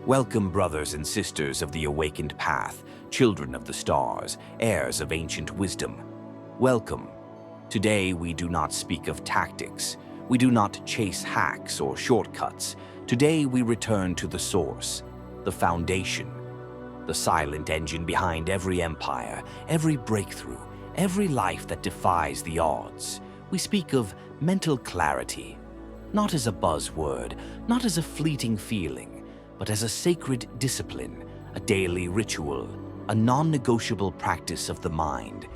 Welcome, brothers and sisters of the awakened path, children of the stars, heirs of ancient wisdom. Welcome. Today we do not speak of tactics. We do not chase hacks or shortcuts. Today we return to the source, the foundation, the silent engine behind every empire, every breakthrough, every life that defies the odds. We speak of mental clarity, not as a buzzword, not as a fleeting feeling, but as a sacred discipline, a daily ritual, a non-negotiable practice of the mind.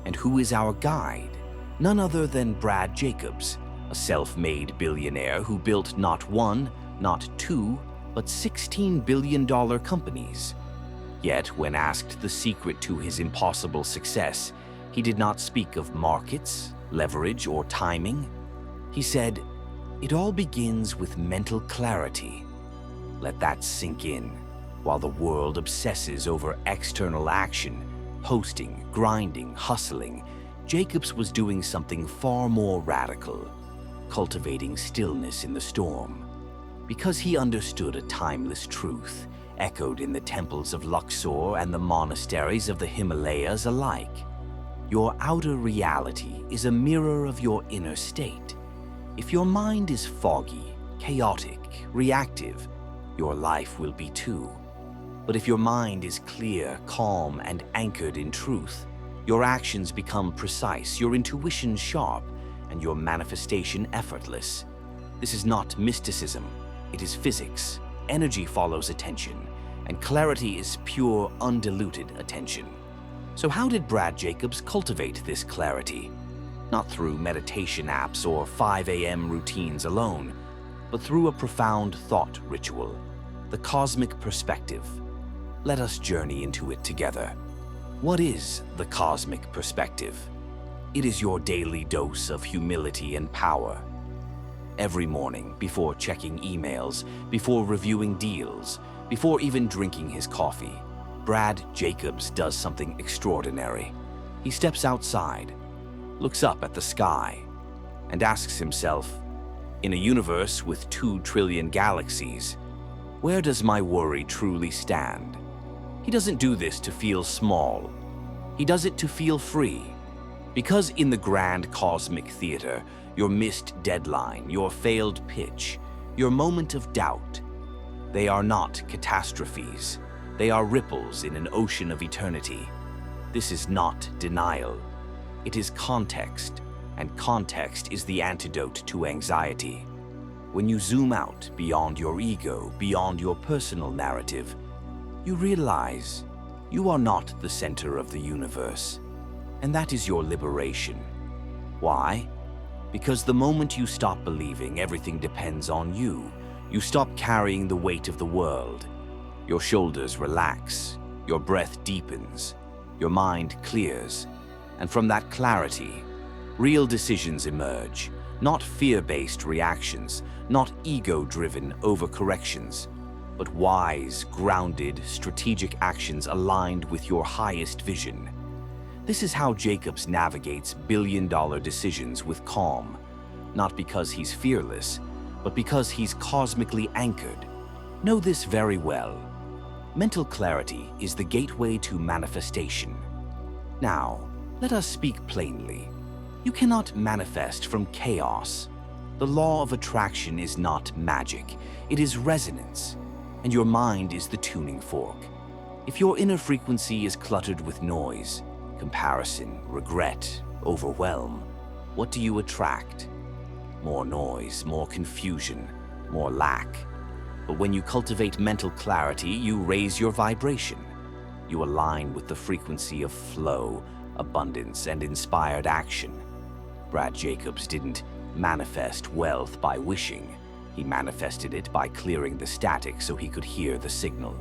And who is our guide? None other than Brad Jacobs, a self-made billionaire who built not one, not two, but $16 billion companies. Yet, when asked the secret to his impossible success, he did not speak of markets, leverage, or timing. He said, "It all begins with mental clarity." Let that sink in. While the world obsesses over external action, posting, grinding, hustling, Jacobs was doing something far more radical, cultivating stillness in the storm. Because he understood a timeless truth, echoed in the temples of Luxor and the monasteries of the Himalayas alike. Your outer reality is a mirror of your inner state. If your mind is foggy, chaotic, reactive, your life will be too. But if your mind is clear, calm, and anchored in truth, your actions become precise, your intuition sharp, and your manifestation effortless. This is not mysticism, it is physics. Energy follows attention, and clarity is pure, undiluted attention. So how did Brad Jacobs cultivate this clarity? Not through meditation apps or 5 a.m. routines alone, but through a profound thought ritual, the cosmic perspective. Let us journey into it together. What is the cosmic perspective? It is your daily dose of humility and power. Every morning, before checking emails, before reviewing deals, before even drinking his coffee, Brad Jacobs does something extraordinary. He steps outside, looks up at the sky, and asks himself, in a universe with 2 trillion galaxies, where does my worry truly stand? He doesn't do this to feel small. He does it to feel free. Because in the grand cosmic theater, your missed deadline, your failed pitch, your moment of doubt, they are not catastrophes. They are ripples in an ocean of eternity. This is not denial. It is context, and context is the antidote to anxiety. When you zoom out beyond your ego, beyond your personal narrative, you realize you are not the center of the universe, and that is your liberation. Why? Because the moment you stop believing everything depends on you, you stop carrying the weight of the world. Your shoulders relax, your breath deepens, your mind clears, and from that clarity, real decisions emerge, not fear-based reactions, not ego-driven overcorrections, but wise, grounded, strategic actions aligned with your highest vision. This is how Jacobs navigates billion-dollar decisions with calm, not because he's fearless, but because he's cosmically anchored. Know this very well. Mental clarity is the gateway to manifestation. Now, let us speak plainly. You cannot manifest from chaos. The law of attraction is not magic, it is resonance, and your mind is the tuning fork. If your inner frequency is cluttered with noise, comparison, regret, overwhelm, what do you attract? More noise, more confusion, more lack. But when you cultivate mental clarity, you raise your vibration. You align with the frequency of flow, abundance, and inspired action. Brad Jacobs didn't manifest wealth by wishing. He manifested it by clearing the static so he could hear the signal.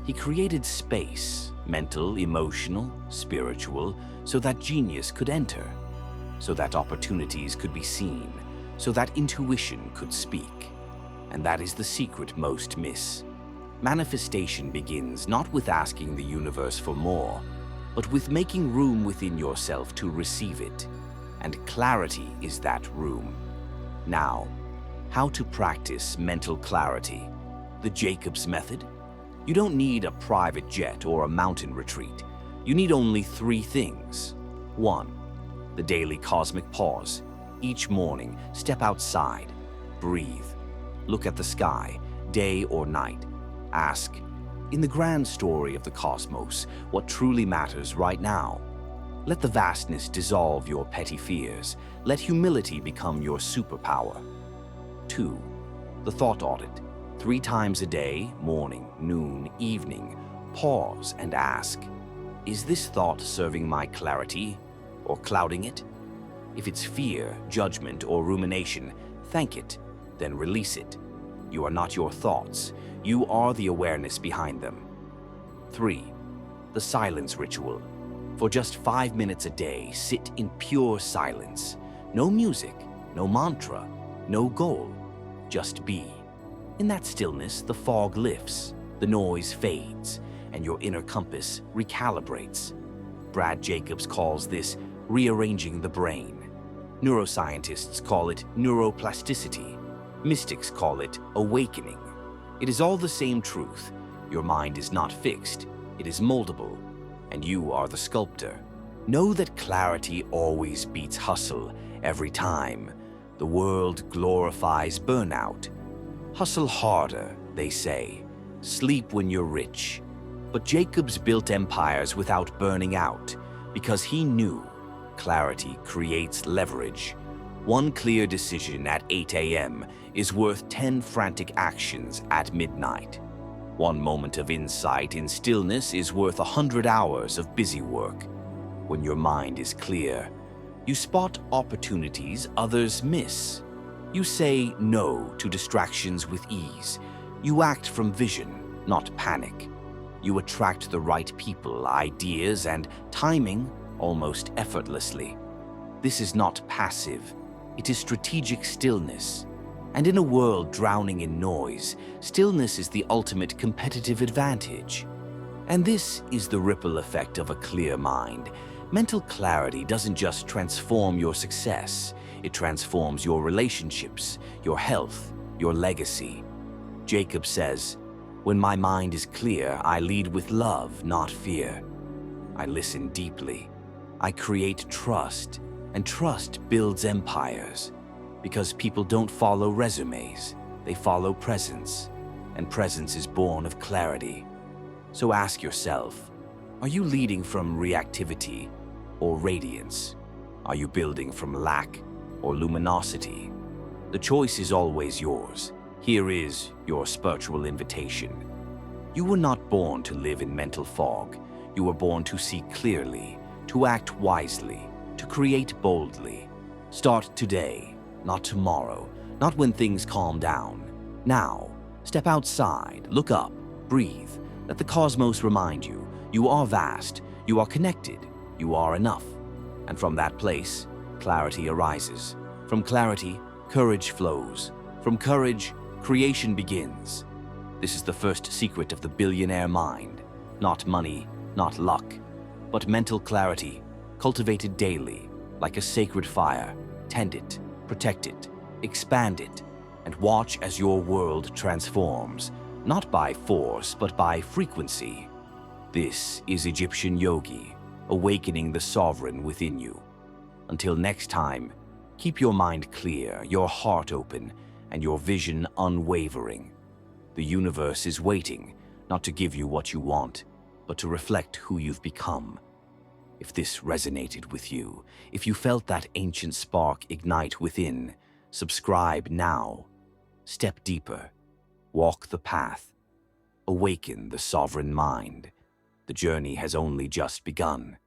He created space, mental, emotional, spiritual, so that genius could enter, so that opportunities could be seen, so that intuition could speak. And that is the secret most miss. Manifestation begins not with asking the universe for more, but with making room within yourself to receive it. And clarity is that room. Now, how to practice mental clarity. The Jacobs method? You don't need a private jet or a mountain retreat. You need only three things. 1. The daily cosmic pause. Each morning, step outside, breathe, look at the sky, day or night. Ask, in the grand story of the cosmos, what truly matters right now? Let the vastness dissolve your petty fears. Let humility become your superpower. 2. The thought audit. 3 times a day, morning, noon, evening, pause and ask, is this thought serving my clarity or clouding it? If it's fear, judgment, or rumination, thank it, then release it. You are not your thoughts. You are the awareness behind them. 3. The silence ritual. For just 5 minutes a day, sit in pure silence. No music, no mantra, no goal. Just be. In that stillness, the fog lifts, the noise fades, and your inner compass recalibrates. Brad Jacobs calls this rearranging the brain. Neuroscientists call it neuroplasticity. Mystics call it awakening. It is all the same truth. Your mind is not fixed, it is moldable, and you are the sculptor. Know that clarity always beats hustle every time. The world glorifies burnout. Hustle harder, they say. Sleep when you're rich. But Jacobs built empires without burning out because he knew clarity creates leverage. One clear decision at 8 a.m. is worth 10 frantic actions at midnight. One moment of insight in stillness is worth 100 hours of busy work. When your mind is clear, you spot opportunities others miss. You say no to distractions with ease. You act from vision, not panic. You attract the right people, ideas, and timing almost effortlessly. This is not passive. It is strategic stillness. And in a world drowning in noise, stillness is the ultimate competitive advantage. And this is the ripple effect of a clear mind. Mental clarity doesn't just transform your success, it transforms your relationships, your health, your legacy. Jacob says, when my mind is clear, I lead with love, not fear. I listen deeply. I create trust, and trust builds empires. Because people don't follow resumes, they follow presence, and presence is born of clarity. So ask yourself, are you leading from reactivity or radiance? Are you building from lack or luminosity? The choice is always yours. Here is your spiritual invitation. You were not born to live in mental fog. You were born to see clearly, to act wisely, to create boldly. Start today, not tomorrow, not when things calm down. Now, step outside, look up, breathe. Let the cosmos remind you, you are vast, you are connected, you are enough. And from that place, clarity arises. From clarity, courage flows. From courage, creation begins. This is the first secret of the billionaire mind. Not money, not luck, but mental clarity, cultivated daily, like a sacred fire. Tend it, protect it, expand it, and watch as your world transforms, not by force, but by frequency. This is Egyptian Yogi, awakening the sovereign within you. Until next time, keep your mind clear, your heart open, and your vision unwavering. The universe is waiting, not to give you what you want, but to reflect who you've become. If this resonated with you, if you felt that ancient spark ignite within, subscribe now. Step deeper. Walk the path. Awaken the sovereign mind. The journey has only just begun.